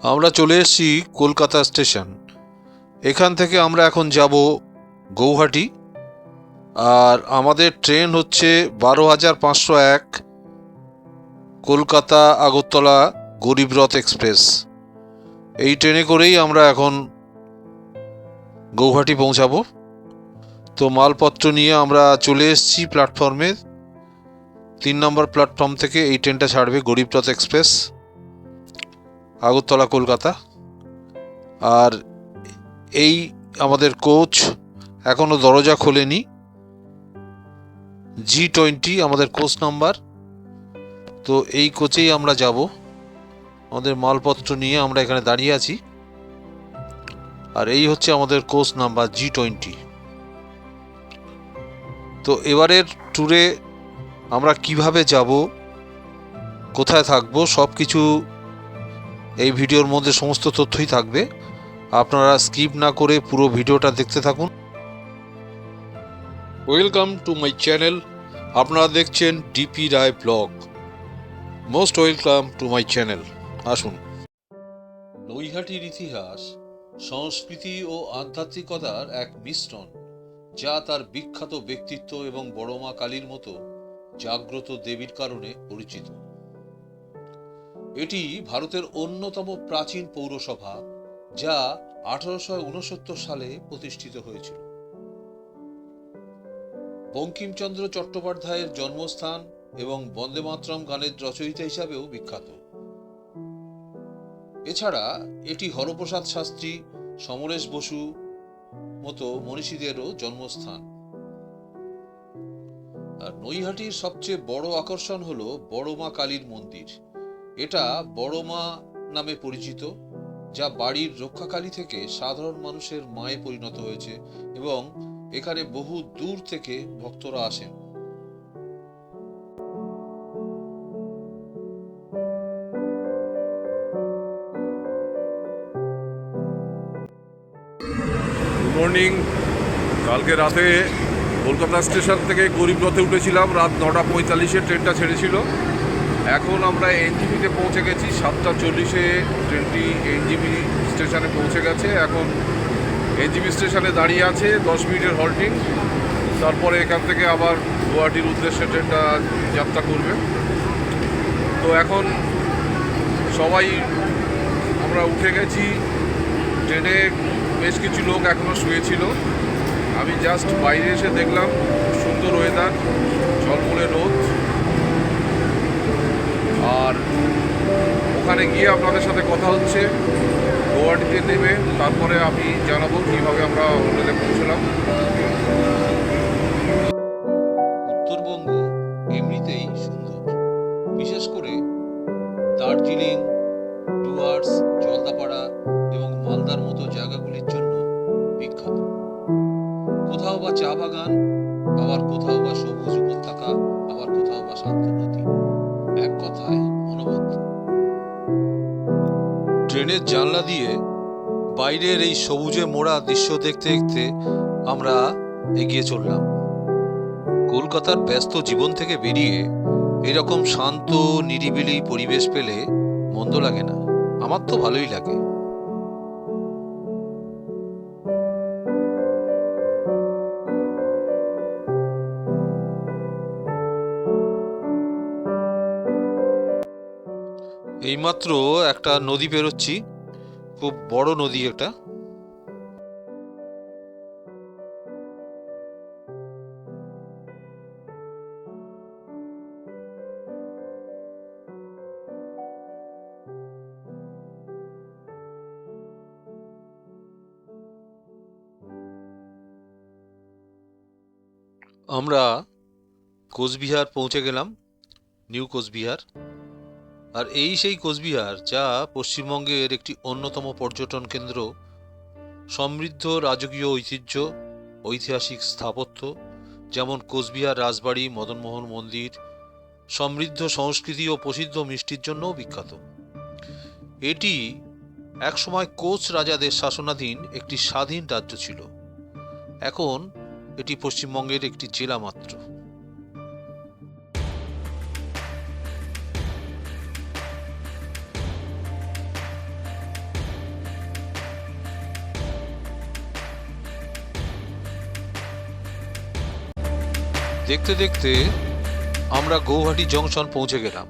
আমরা চলে এসেছি কলকাতা স্টেশন। এখান থেকে আমরা এখন যাব গৌহাটি। আর আমাদের ট্রেন হচ্ছে 12,501 কলকাতা আগরতলা গরিবরথ এক্সপ্রেস। এই ট্রেনে করেই আমরা এখন গৌহাটি পৌঁছাবো। তো মালপত্র নিয়ে আমরা চলে এসেছি প্ল্যাটফর্মে। 3 নম্বর প্ল্যাটফর্ম থেকে এই ট্রেনটা ছাড়বে, গরিবরথ এক্সপ্রেস, আগরতলা কলকাতা। আর এই আমাদের কোচ এখনো দরজা খোলেনি। G20 আমাদের কোচ নাম্বার। তো এই কোচেই আমরা যাব। আমাদের মালপত্র নিয়ে আমরা এখানে দাঁড়িয়ে আছি। আর এই হচ্ছে আমাদের কোচ নাম্বার G20। তো এবারের ট্যুরে আমরা কিভাবে যাব, কোথায় থাকবো, সব কিছু এই ভিডিওর মধ্যে সমস্ত তথ্যই থাকবে। আপনারা স্কিপ না করে পুরো ভিডিওটা দেখতে থাকুন। Welcome to my channel. আপনারা দেখছেন DP Roy blog. Most welcome to my channel. আসুন। নৈহাটির ইতিহাস, সংস্কৃতি ও আধ্যাত্মিকতার এক মিশ্রণ, যা তার বিখ্যাত ব্যক্তিত্ব এবং বড়মা কালীর মতো জাগ্রত দেবীর কারণে পরিচিত। এটি ভারতের অন্যতম প্রাচীন পৌরসভা, যা 1869 সালে প্রতিষ্ঠিত হয়েছিল। বঙ্কিমচন্দ্র চট্টোপাধ্যায়ের জন্মস্থান এবং বন্দে মাতরম গানের রচয়িতা হিসাবেও বিখ্যাত। এছাড়া এটি হরপ্রসাদ শাস্ত্রী, সমরেশ বসু মতো মনীষীদেরও জন্মস্থান। আর নৈহাটির সবচেয়ে বড় আকর্ষণ হলো বড়মা কালীর মন্দির। এটা বড়মা নামে পরিচিত, যা বাড়ির রক্ষাকালী থেকে সাধারণ মানুষের মায়ে পরিণত হয়েছে এবং এখানে বহু দূর থেকে ভক্তরা আসেন। Good morning. কালকে রাতে কলকাতা স্টেশন থেকে গরিবরথে উঠেছিলাম। রাত 9:45-এ ট্রেনটা ছেড়েছিল। এখন আমরা এনজিপিতে পৌঁছে গেছি। 7:40-এ ট্রেনটি এনজিপি স্টেশনে পৌঁছে গেছে। এখন এনজিপি স্টেশনে দাঁড়িয়ে আছে, 10 মিনিটের হল্টিং। তারপরে এখান থেকে আবার গুয়াহাটির উদ্দেশ্যে ট্রেনটা যাত্রা করবে। তো এখন সবাই আমরা উঠে গেছি। ট্রেনে বেশ কিছু লোক এখনও শুয়েছিল। আমি জাস্ট বাইরে এসে দেখলাম সুন্দর ওয়েদার, ঝলমলে রোদ। আর ওখানে গিয়ে আপনাদের সাথে কথা হচ্ছে। গৌহাটিতে নেমে তারপরে আমি জানাবো কীভাবে আমরা হোটেলে পৌঁছলাম। উত্তরবঙ্গ এমনিতেই সুন্দর, বিশেষ করে দার্জিলিং, ডুয়ার্স, জলদাপাড়া এবং মালদার মতো জায়গাগুলির জন্য বিখ্যাত। কোথাও বা চা বাগান, আবার কোথাও বা সবুজ উপত্যকা, আবার কোথাও বা শান্ত নদী। এক কথায় অনবদ্য। ট্রেনের জানলা দিয়ে বাইরের এই সবুজে মোড়া দৃশ্য দেখতে দেখতে আমরা এগিয়ে চললাম। কলকাতার ব্যস্ত জীবন থেকে বেরিয়ে এরকম শান্ত নিরিবিলি পরিবেশ পেলে মন্দ লাগে না। আমার তো ভালোই লাগে। এইমাত্র একটা নদী পেরোচ্ছি, খুব বড় নদী এটা। আমরা কোচবিহার পৌঁছে গেলাম, নিউ কোচবিহার। আর এই সেই কোচবিহার যা পশ্চিমবঙ্গের একটি অন্যতম পর্যটন কেন্দ্র। সমৃদ্ধ রাজকীয় ঐতিহ্য, ঐতিহাসিক স্থাপত্য যেমন কোচবিহার রাজবাড়ি, মদনমোহন মন্দির, সমৃদ্ধ সংস্কৃতি ও প্রসিদ্ধ মিষ্টির জন্যও বিখ্যাত। এটি একসময় কোচ রাজাদের শাসনাধীন একটি স্বাধীন রাজ্য ছিল। এখন এটি পশ্চিমবঙ্গের একটি জেলা মাত্র। দেখতে দেখতে আমরা গৌহাটি জংশন পৌঁছে গেলাম।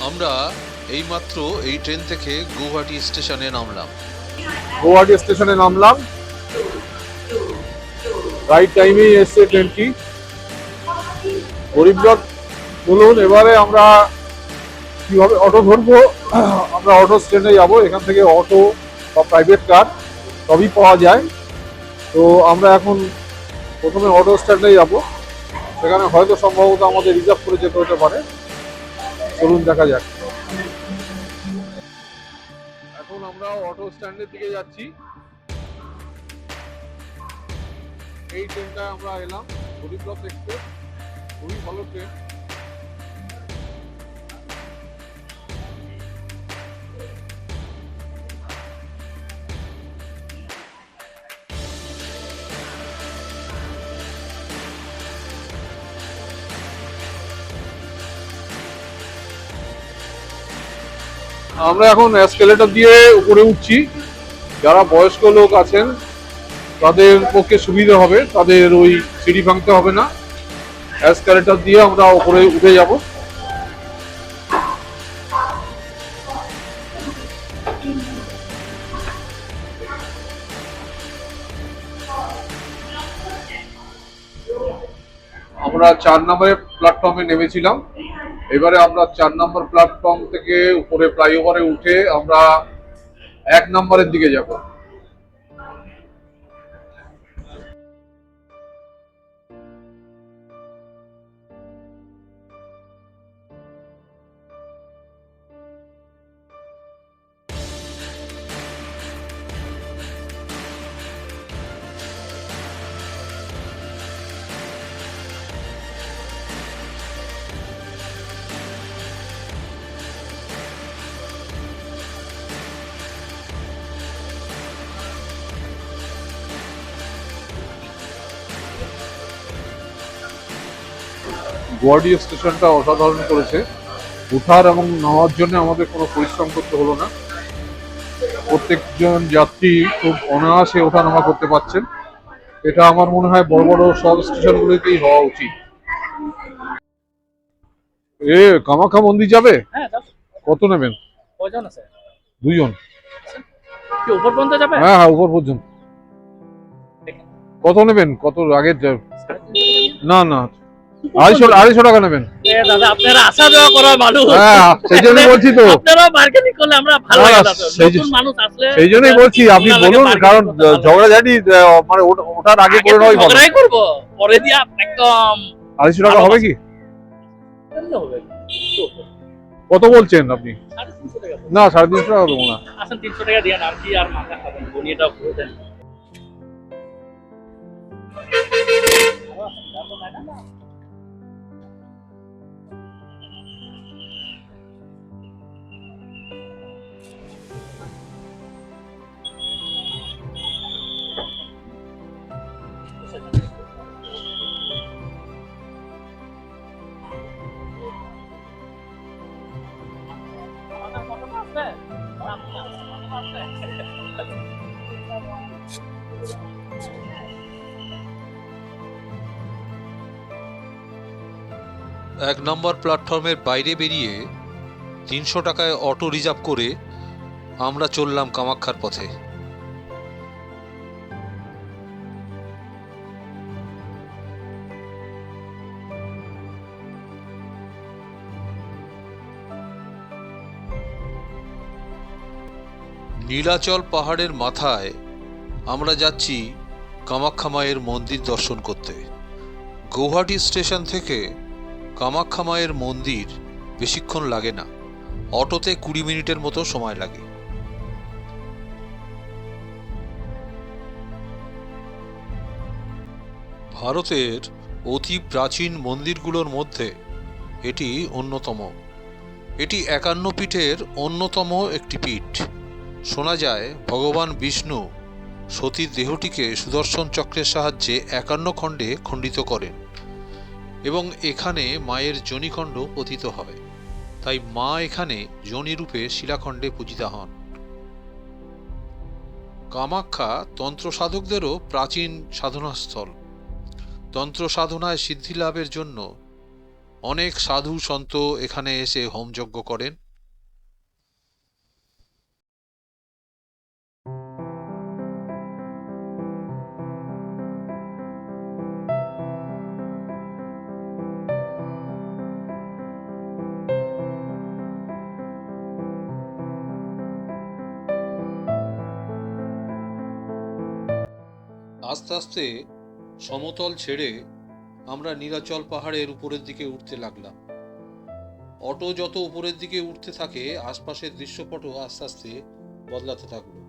আমরা এইমাত্র এই ট্রেন থেকে গৌহাটি স্টেশনে নামলাম। গৌহাটি স্টেশনে নামলাম, রাইট টাইমেই এসছে ট্রেনটি। গরিবরথ বলুন, এবারে আমরা কিভাবে অটো ধরবো? আমরা অটো স্ট্যান্ডে যাবো, এখান থেকে অটো বা প্রাইভেট কার সবই পাওয়া যায়। তো আমরা এখন প্রথমে অটো স্ট্যান্ডে যাবো, সেখানে হয়তো সম্ভবত আমাদের রিজার্ভ করে যেতে হতে পারে। চলুন দেখা যাক। এখন আমরা অটো স্ট্যান্ডের দিকে যাচ্ছি। এই ট্রেনটা আমরা এলাম, গরিবরথ এক্সপ্রেস, খুবই ভালো ট্রেন। আমরা এখন এসকেলেটর দিয়ে উপরে উঠছি। যারা বয়স্ক লোক আছেন তাদের পক্ষে সুবিধা হবে, তাদের ওই সিঁড়ি ভাঙতে হবে না। এসকেলেটর দিয়ে আমরা উপরে উঠে যাব। আমরা 4 নম্বরের প্ল্যাটফর্মে নেমেছিলাম। এবারে আমরা 4 নম্বর প্ল্যাটফর্ম থেকে উপরে ফ্লাইওভারে উঠে আমরা 1 নম্বরের দিকে যাব। গুয়াহাটি স্টেশনটা অসাধারণ করেছে। ওঠার এবং নামার জন্য আমাদের কোনো পরিশ্রম করতে হলো না। প্রত্যেকজন যাত্রী খুব অনায়াসে ওঠা নামা করতে পারছেন। এটা আমার মনে হয় বড় বড় সব স্টেশনগুলিতেই হওয়া উচিত। কামাখ্যা মন্দির যাবে? কত নেবেন? কয়জন আছে? 2 জন। কি উপর পর্যন্ত যাবে? হ্যাঁ হ্যাঁ, উপর পর্যন্ত। কত নেবেন? কত আগে? না না, 250 টাকা নেবেন। দাদা আপনারা আসা যাওয়া করার মানুষ। হ্যাঁ, সেই জন্যই বলছি তো। আপনারা মার্কেটিং করলে আমরা ভালো লাগে দাদা। নতুন মানুষ আসলে সেই জন্যই বলছি আপনি বলুন, কারণ ঝগড়াঝাটি মানে ওঠার আগে করে নেওয়াই ভালো। ঝগড়াই করব, পরে দিয়া একদম 250 টাকা হবে কি? কেমনে হবে? কত বলছেন আপনি? 350 টাকা। না, 350 টাকা দেবো না। আসেন 300 টাকা দিয়ে আর কি আর মাথা খাবেন, দুনিয়াটা ঘুরে দেন। এক নম্বর প্ল্যাটফর্মের বাইরে বেরিয়ে 300 টাকায় অটো রিজার্ভ করে আমরা চললাম কামাখ্যার পথে। নীলাচল পাহাড়ের মাথায় আমরা যাচ্ছি কামাখ্যা মায়ের মন্দির দর্শন করতে। গৌহাটি স্টেশন থেকে কামাখ্যা মায়ের মন্দির বেশিক্ষণ লাগে না, অটোতে 20 মিনিটের মতো সময় লাগে। ভারতের অতি প্রাচীন মন্দিরগুলোর মধ্যে এটি অন্যতম। এটি 51 পীঠের অন্যতম একটি পীঠ। শোনা যায় ভগবান বিষ্ণু সতীর দেহটিকে সুদর্শন চক্রের সাহায্যে 51 খণ্ডে খণ্ডিত করেন এবং এখানে মায়ের যোনিখণ্ড পতিত হয়। তাই মা এখানে যোনিরূপে শিলাখণ্ডে পূজিতা হন। কামাখ্যা তন্ত্র সাধকদেরও প্রাচীন সাধনাস্থল। তন্ত্র সাধনায় সিদ্ধি লাভের জন্য অনেক সাধু সন্ত এখানে এসে হোমযজ্ঞ করেন। আস্তে আস্তে সমতল ছেড়ে আমরা নীলাচল পাহাড়ের উপরের দিকে উঠতে লাগলাম। অটো যত উপরের দিকে উঠতে থাকে আশপাশের দৃশ্যপটও আস্তে আস্তে বদলাতে থাকলো।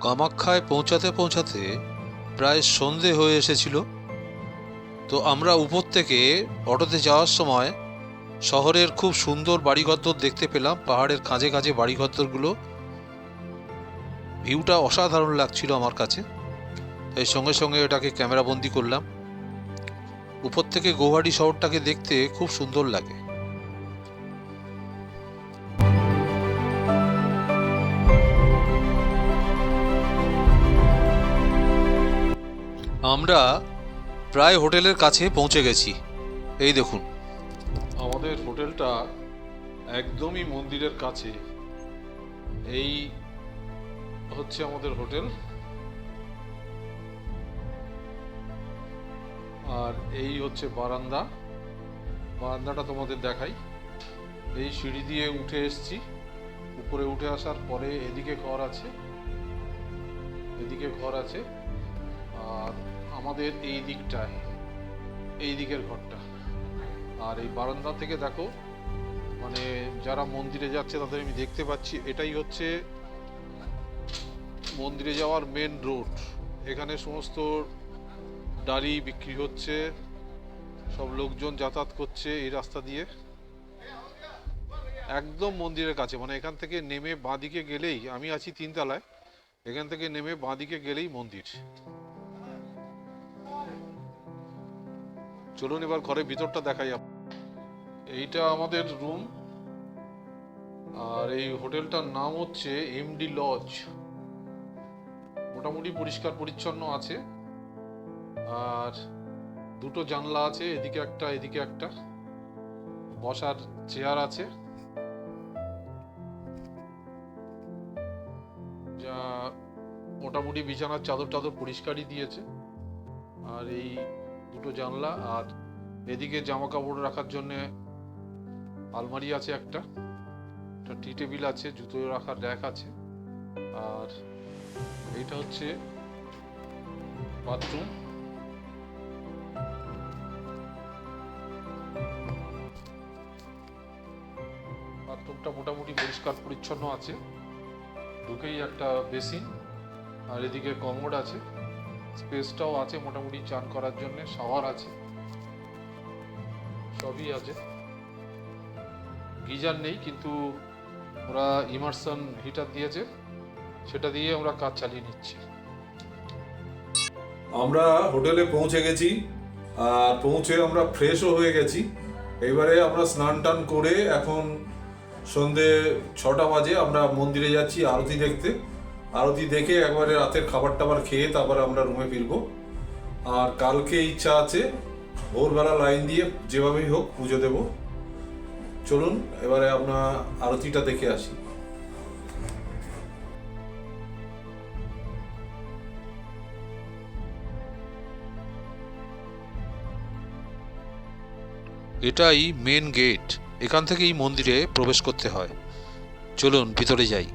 কামাখ্যায় পৌঁছাতে পৌঁছাতে প্রায় সন্ধে হয়ে এসেছিল। তো আমরা উপর থেকে অটোতে যাওয়ার সময় শহরের খুব সুন্দর বাড়িঘর দেখতে পেলাম। পাহাড়ের খাঁজে খাঁজে বাড়িঘরগুলো, ভিউটা অসাধারণ লাগছিল আমার কাছে, তাই সঙ্গে সঙ্গে এটাকে ক্যামেরাবন্দি করলাম। উপর থেকে গৌহাটি শহরটাকে দেখতে খুব সুন্দর লাগে। আমরা প্রায় হোটেলের কাছে পৌঁছে গেছি। এই দেখুন, আমাদের হোটেলটা একদমই মন্দিরের কাছে। এই হচ্ছে আমাদের হোটেল, আর এই হচ্ছে বারান্দাটা তোমাদের দেখাই। এই সিঁড়ি দিয়ে উঠে এসছি। উপরে উঠে আসার পরে এদিকে ঘর আছে, আর আমাদের এই দিকের ঘরটা। আর এই বারান্দা থেকে দেখো, মানে যারা মন্দিরে যাচ্ছে তাদের আমি দেখতে পাচ্ছি। এটাই হচ্ছে মন্দিরে যাওয়ার মেন রোড। এখানে সমস্ত ডালি বিক্রি হচ্ছে, সব লোকজন যাতায়াত করছে এই রাস্তা দিয়ে, একদম মন্দিরের কাছে। মানে এখান থেকে নেমে বাঁদিকে গেলেই, আমি আছি 3 তলায়, এখান থেকে নেমে বাঁদিকে গেলেই মন্দির। চলুন এবার ঘরের ভিতরটা দেখাই। এইটা আমাদের রুম, আর এই হোটেলটার নাম হচ্ছে এমডি লজ। মোটামুটি পরিষ্কার পরিচ্ছন্ন আছে, আর 2টো জানলা আছে, এদিকে একটা, বসার চেয়ার আছে, যা মোটামুটি বিছানার চাদর পরিষ্কারই দিয়েছে। আর এই 2টো জানলা, আর এদিকে জামা কাপড় রাখার জন্য আলমারি আছে, একটা টি টেবিল আছে, জুতো রাখার র্যাক আছে। আর এইটা হচ্ছে বাথরুম। বাথরুমটা মোটামুটি পরিষ্কার পরিচ্ছন্ন আছে। ঢুকেই একটা বেসিন, আর এদিকে কমোড আছে, স্পেসটাও আছে মোটামুটি চান করার জন্য, শাওয়ার আছে, সবই আছে। গিজার নেই, কিন্তু ওরা ইমার্শন হিটার দিয়েছে, সেটা দিয়ে আমরা কাজ চালিয়ে নিচ্ছি। আমরা হোটেলে পৌঁছে গেছি, আর পৌঁছে আমরা ফ্রেশও হয়ে গেছি। এবারে আমরা স্নান টান করে এখন সন্ধে 6টা বাজে, আমরা মন্দিরে যাচ্ছি আরতি দেখতে। আরতি দেখে একবারে রাতের খাবার টাবার খেয়ে তারপরে আমরা রুমে ফিরবো। আর কালকে ইচ্ছা আছে ভোরবেলা লাইন দিয়ে যেভাবেই হোক পুজো দেব। চলুন এবারে আমরা আরতিটা দেখে আসি। এটাই মেন গেট, এখান থেকেই মন্দিরে প্রবেশ করতে হয়। চলুন ভিতরে যাই।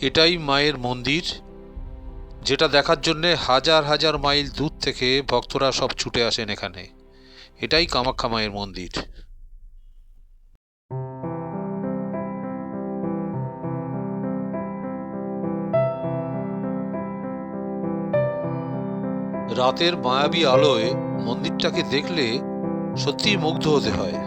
এটাই মায়ের মন্দির, যেটা দেখার জন্যে হাজার হাজার মাইল দূর থেকে ভক্তরা সব ছুটে আসেন এখানে। এটাই কামাখ্যা মায়ের মন্দির। রাতের মায়াবী আলোয় মন্দিরটাকে দেখলে সত্যিই মুগ্ধ হতে হয়।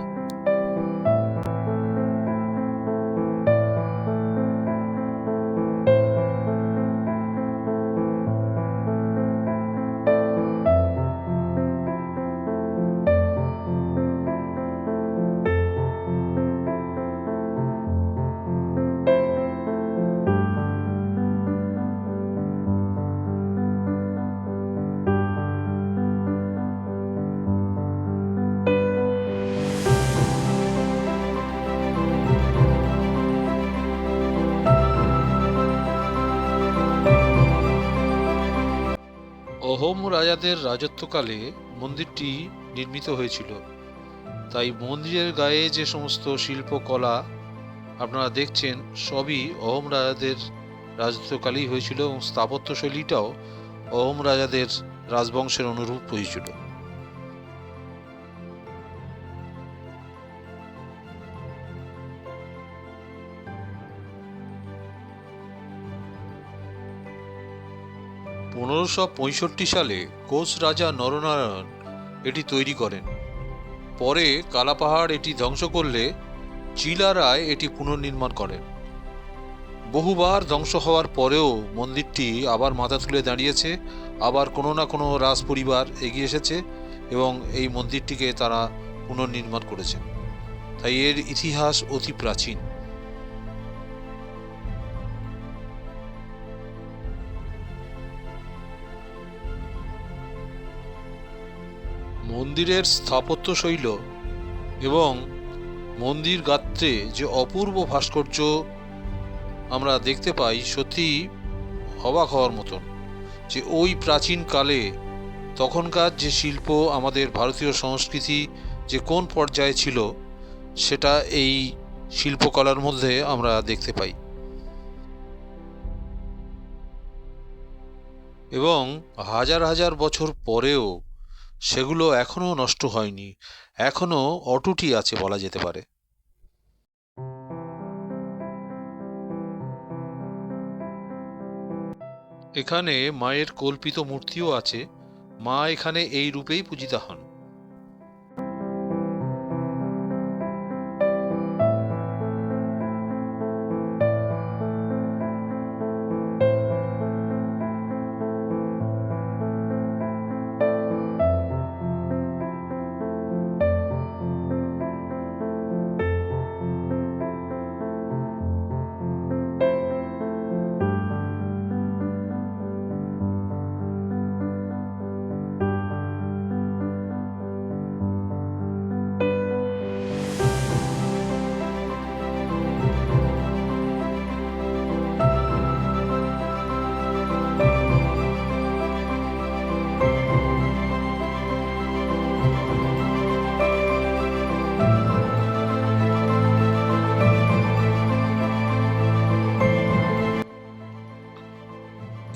অহোম রাজাদের রাজত্বকালে মন্দিরটি নির্মিত হয়েছিল, তাই মন্দিরের গায়ে যে সমস্ত শিল্পকলা আপনারা দেখছেন সবই অহোম রাজাদের রাজত্বকালেই হয়েছিল, এবং স্থাপত্যশৈলীটাও অহোম রাজাদের রাজবংশের অনুরূপ হয়েছিল। সালে কোচ রাজা নরনারায়ণ এটি তৈরি করেন। পরে কালাপাহাড় এটি ধ্বংস করলে চিলা রায় এটি পুনর্নির্মাণ করেন। বহুবার ধ্বংস হওয়ার পরেও মন্দিরটি আবার মাথা তুলে দাঁড়িয়েছে, আবার কোনো না কোনো রাজ পরিবার এগিয়ে এসেছে এবং এই মন্দিরটিকে তারা পুনর্নির্মাণ করেছেন, তাই এর ইতিহাস অতি প্রাচীন। মন্দিরের স্থাপত্যশৈল এবং মন্দির গাত্রে যে অপূর্ব ভাস্কর্য আমরা দেখতে পাই, সত্যি অবাক হওয়ার মতন যে ওই প্রাচীন কালে তখনকার যে শিল্প, আমাদের ভারতীয় সংস্কৃতি যে কোন পর্যায়ে ছিল সেটা এই শিল্পকলার মধ্যে আমরা দেখতে পাই। এবং হাজার হাজার বছর পরেও সেগুলো এখনো নষ্ট হয়নি, এখনো অটুটই আছে বলা যেতে পারে। এখানে মায়ের কল্পিত মূর্তিও আছে, মা এখানে এই রূপেই পূজিতা হন।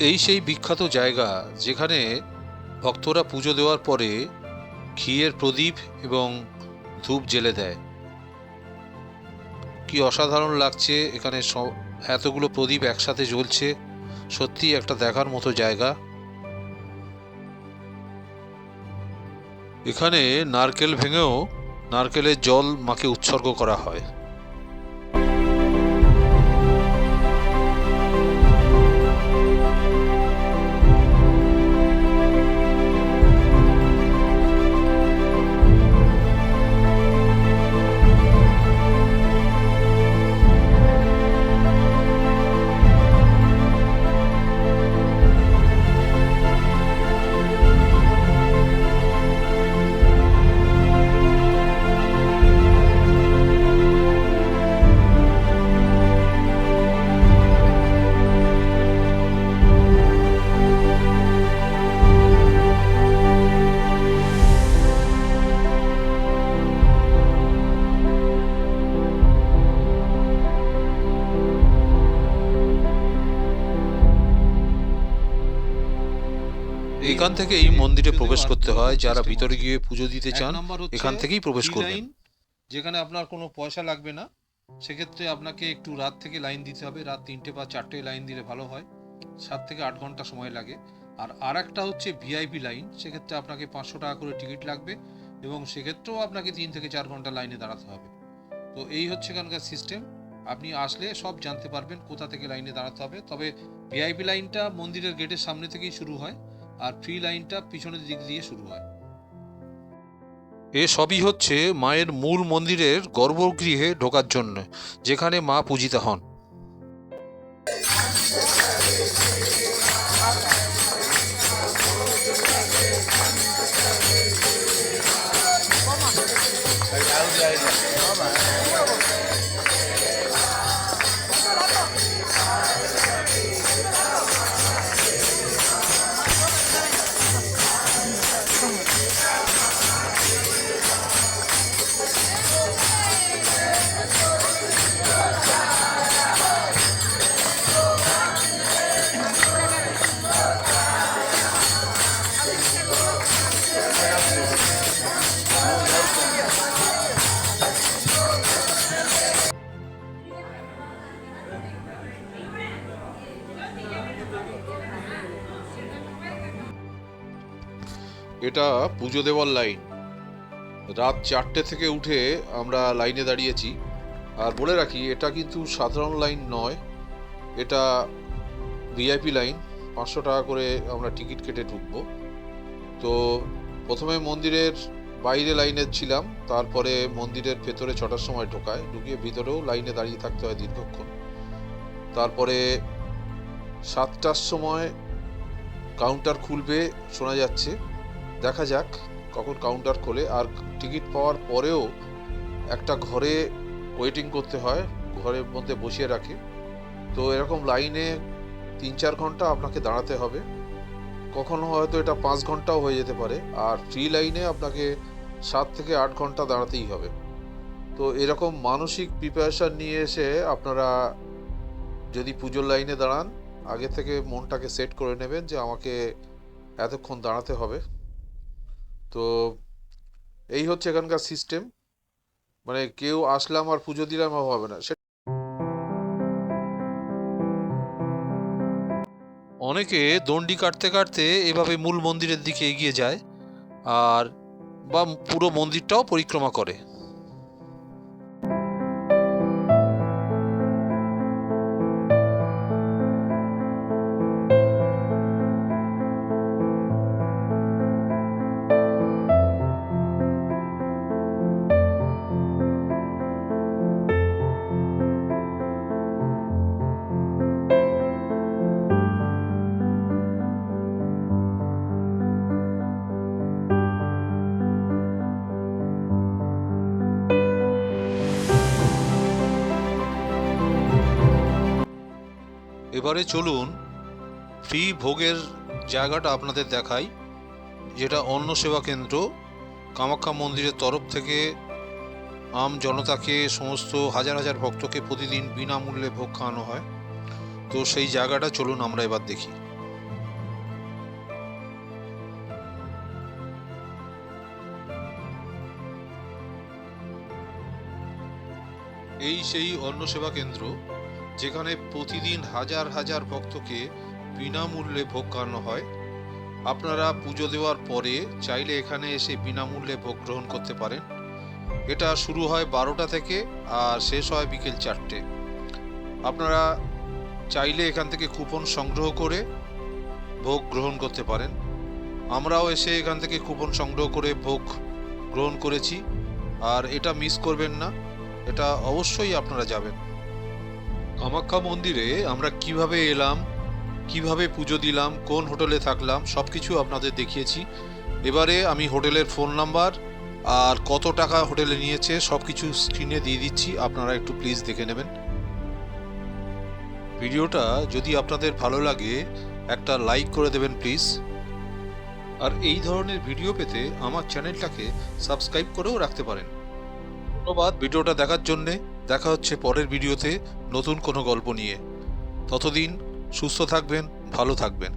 এই সেই বিখ্যাত জায়গা যেখানে ভক্তরা পুজো দেওয়ার পরে ঘিয়ের প্রদীপ এবং ধূপ জ্বেলে দেয়। কি অসাধারণ লাগছে এখানে এতগুলো প্রদীপ একসাথে জ্বলছে, সত্যি একটা দেখার মতো জায়গা। এখানে নারকেল ভেঙেও নারকেলের জল মাকে উৎসর্গ করা হয়। এখান থেকেই মন্দিরে প্রবেশ করতে হয়। যারা ভিতরে গিয়ে পুজো দিতে চান এখান থেকেই প্রবেশ করবেন। যেখানে আপনার কোনো পয়সা লাগবে না, সেক্ষেত্রে আপনাকে একটু রাত থেকে লাইন দিতে হবে। রাত 3টে বা 4টে লাইন দিলে ভালো হয়, 7 থেকে 8 ঘন্টা সময় লাগে। আর একটা হচ্ছে ভিআইপি লাইন, সেক্ষেত্রে আপনাকে 500 টাকা করে টিকিট লাগবে এবং সেক্ষেত্রেও আপনাকে 3 থেকে 4 ঘন্টা লাইনে দাঁড়াতে হবে। তো এই হচ্ছে এখানকার সিস্টেম। আপনি আসলে সব জানতে পারবেন কোথা থেকে লাইনে দাঁড়াতে হবে। তবে ভিআইপি লাইনটা মন্দিরের গেটের সামনে থেকেই শুরু হয়, আর ফ্রি লাইনটা পিছনের দিক দিয়ে শুরু হয়। এ সবই হচ্ছে মায়ের মূল মন্দিরের গর্ভগৃহে ঢোকার জন্য, যেখানে মা পূজিতা হন। এটা পুজো দেওয়ার লাইন। রাত 4টে থেকে উঠে আমরা লাইনে দাঁড়িয়েছি। আর বলে রাখি, এটা কিন্তু সাধারণ লাইন নয়, এটা ভিআইপি লাইন। 500 টাকা করে আমরা টিকিট কেটে ঢুকবো। তো প্রথমে মন্দিরের বাইরে লাইনে ছিলাম, তারপরে মন্দিরের ভেতরে 6টার সময় ঢুকিয়ে ভিতরেও লাইনে দাঁড়িয়ে থাকতে হয় দীর্ঘক্ষণ। তারপরে 7টার সময় কাউন্টার খুলবে শোনা যাচ্ছে, দেখা যাক কখন কাউন্টার খোলে। আর টিকিট পাওয়ার পরেও একটা ঘরে ওয়েটিং করতে হয়, ঘরের মধ্যে বসিয়ে রাখে। তো এরকম লাইনে 3-4 ঘন্টা আপনাকে দাঁড়াতে হবে, কখনো হয়তো এটা 5 ঘন্টাও হয়ে যেতে পারে। আর ফ্রি লাইনে আপনাকে 7 থেকে 8 ঘন্টা দাঁড়াতেই হবে। তো এরকম মানসিক প্রিপারেশন নিয়ে এসে আপনারা যদি পুজোর লাইনে দাঁড়ান, আগে থেকে মনটাকে সেট করে নেবেন যে আমাকে এতক্ষণ দাঁড়াতে হবে। তো এই হচ্ছে এখানকার সিস্টেম, মানে কেউ আসলাম আর পুজো দিলাম হবে না। অনেকে দণ্ডি কাটতে কাটতে এভাবে মূল মন্দিরের দিকে এগিয়ে যায় আর বা পুরো মন্দিরটাও পরিক্রমা করে। এবারে চলুন ফ্রি ভোগের জায়গাটা আপনাদের দেখাই, যেটা অন্ন সেবা কেন্দ্র। কামাখ্যা মন্দিরের তরফ থেকে আম জনতাকে, সমস্ত হাজার হাজার ভক্তকে প্রতিদিন বিনামূল্যে ভোগ খাওয়ানো হয়। তো সেই জায়গাটা চলুন আমরা এবার দেখি। এই সেই অন্ন সেবা কেন্দ্র, যেখানে প্রতিদিন হাজার হাজার ভক্তকে বিনামূল্যে ভোগ খাওয়ানো হয়। আপনারা পুজো দেওয়ার পরে চাইলে এখানে এসে বিনামূল্যে ভোগ গ্রহণ করতে পারেন। এটা শুরু হয় 12টা থেকে আর শেষ হয় বিকেল 4টে। আপনারা চাইলে এখান থেকে কুপন সংগ্রহ করে ভোগ গ্রহণ করতে পারেন। আমরাও এসে এখান থেকে কুপন সংগ্রহ করে ভোগ গ্রহণ করেছি। আর এটা মিস করবেন না, এটা অবশ্যই আপনারা যাবেন। কামাখ্যা মন্দিরে আমরা কিভাবে এলাম, কিভাবে পুজো দিলাম, কোন হোটেলে থাকলাম, সব কিছু আপনাদের দেখিয়েছি। এবারে আমি হোটেলের ফোন নাম্বার আর কত টাকা হোটেলে নিয়েছে সব কিছু স্ক্রিনে দিয়ে দিচ্ছি, আপনারা একটু প্লিজ দেখে নেবেন। ভিডিওটা যদি আপনাদের ভালো লাগে একটা লাইক করে দেবেন প্লিজ। আর এই ধরনের ভিডিও পেতে আমার চ্যানেলটাকে সাবস্ক্রাইব করেও রাখতে পারেন। ধন্যবাদ ভিডিওটা দেখার জন্যে। দেখা হচ্ছে পরের ভিডিওতে নতুন কোনো গল্প নিয়ে। ততদিন সুস্থ থাকবেন, ভালো থাকবেন।